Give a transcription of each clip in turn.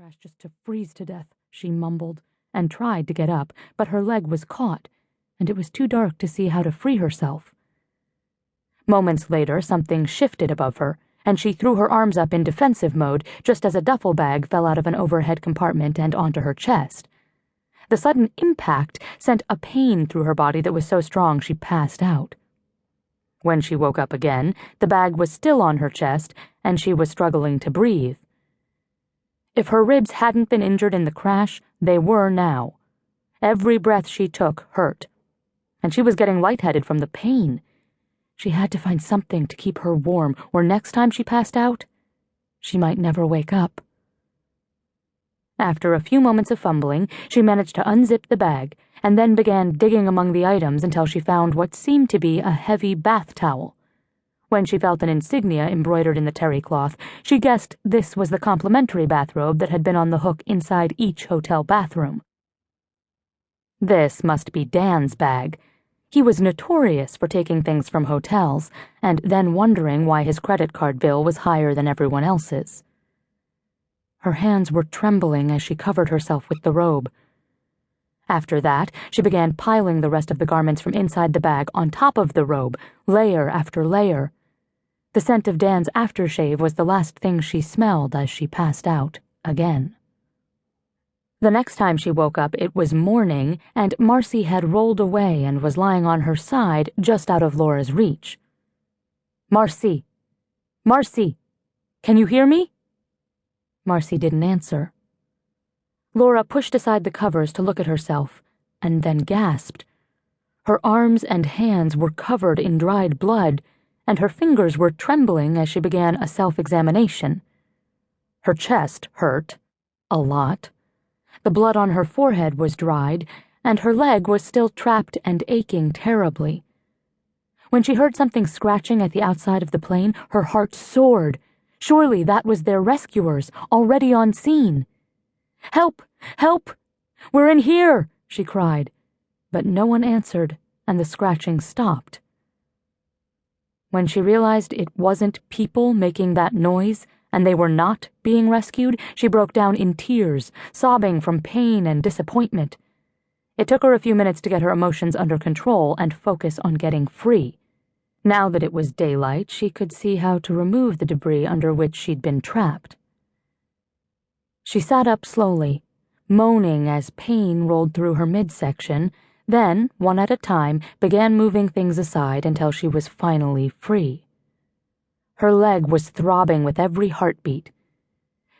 crash just to freeze to death," she mumbled, and tried to get up, but her leg was caught, and it was too dark to see how to free herself. Moments later, something shifted above her, and she threw her arms up in defensive mode just as a duffel bag fell out of an overhead compartment and onto her chest. The sudden impact sent a pain through her body that was so strong she passed out. When she woke up again, the bag was still on her chest, and she was struggling to breathe. If her ribs hadn't been injured in the crash, they were now. Every breath she took hurt, and she was getting lightheaded from the pain. She had to find something to keep her warm, or next time she passed out, she might never wake up. After a few moments of fumbling, she managed to unzip the bag, and then began digging among the items until she found what seemed to be a heavy bath towel. When she felt an insignia embroidered in the terry cloth, she guessed this was the complimentary bathrobe that had been on the hook inside each hotel bathroom. This must be Dan's bag. He was notorious for taking things from hotels, and then wondering why his credit card bill was higher than everyone else's. Her hands were trembling as she covered herself with the robe. After that, she began piling the rest of the garments from inside the bag on top of the robe, layer after layer. The scent of Dan's aftershave was the last thing she smelled as she passed out again. The next time she woke up, it was morning, and Marcy had rolled away and was lying on her side just out of Laura's reach. "Marcy! Marcy! Can you hear me?" Marcy didn't answer. Laura pushed aside the covers to look at herself, and then gasped. Her arms and hands were covered in dried blood, and her fingers were trembling as she began a self-examination. Her chest hurt, a lot. The blood on her forehead was dried, and her leg was still trapped and aching terribly. When she heard something scratching at the outside of the plane, her heart soared. Surely that was their rescuers, already on scene. "Help! Help! We're in here!" she cried. But no one answered, and the scratching stopped. When she realized it wasn't people making that noise, and they were not being rescued, she broke down in tears, sobbing from pain and disappointment. It took her a few minutes to get her emotions under control and focus on getting free. Now that it was daylight, she could see how to remove the debris under which she'd been trapped. She sat up slowly, moaning as pain rolled through her midsection, then, one at a time, began moving things aside until she was finally free. Her leg was throbbing with every heartbeat.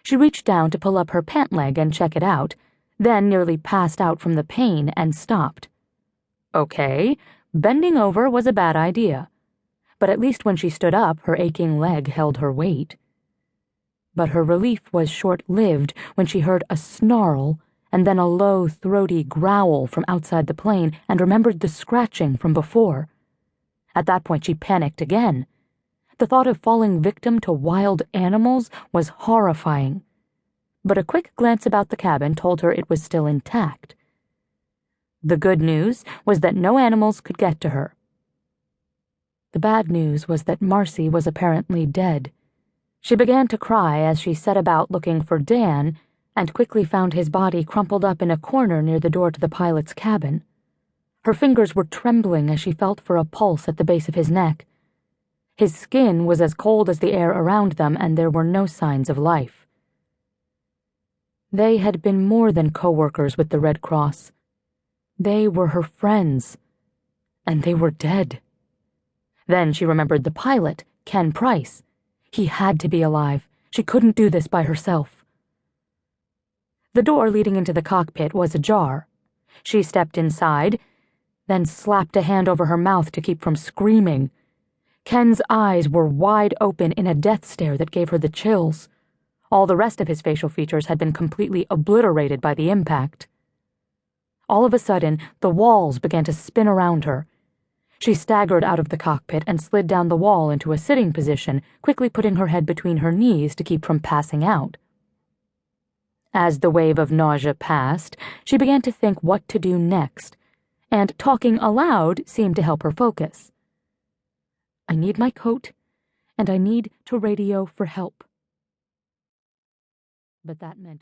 She reached down to pull up her pant leg and check it out, then nearly passed out from the pain and stopped. Okay, bending over was a bad idea. But at least when she stood up, her aching leg held her weight. But her relief was short-lived when she heard a snarl and then a low, throaty growl from outside the plane and remembered the scratching from before. At that point, she panicked again. The thought of falling victim to wild animals was horrifying. But a quick glance about the cabin told her it was still intact. The good news was that no animals could get to her. The bad news was that Marcy was apparently dead. She began to cry as she set about looking for Dan, and quickly found his body crumpled up in a corner near the door to the pilot's cabin. Her fingers were trembling as she felt for a pulse at the base of his neck. His skin was as cold as the air around them, and there were no signs of life. They had been more than co-workers with the Red Cross. They were her friends, and they were dead. Then she remembered the pilot, Ken Price. He had to be alive. She couldn't do this by herself. The door leading into the cockpit was ajar. She stepped inside, then slapped a hand over her mouth to keep from screaming. Ken's eyes were wide open in a death stare that gave her the chills. All the rest of his facial features had been completely obliterated by the impact. All of a sudden, the walls began to spin around her. She staggered out of the cockpit and slid down the wall into a sitting position, quickly putting her head between her knees to keep from passing out. As the wave of nausea passed, she began to think what to do next, and talking aloud seemed to help her focus. "I need my coat, and I need to radio for help." But that meant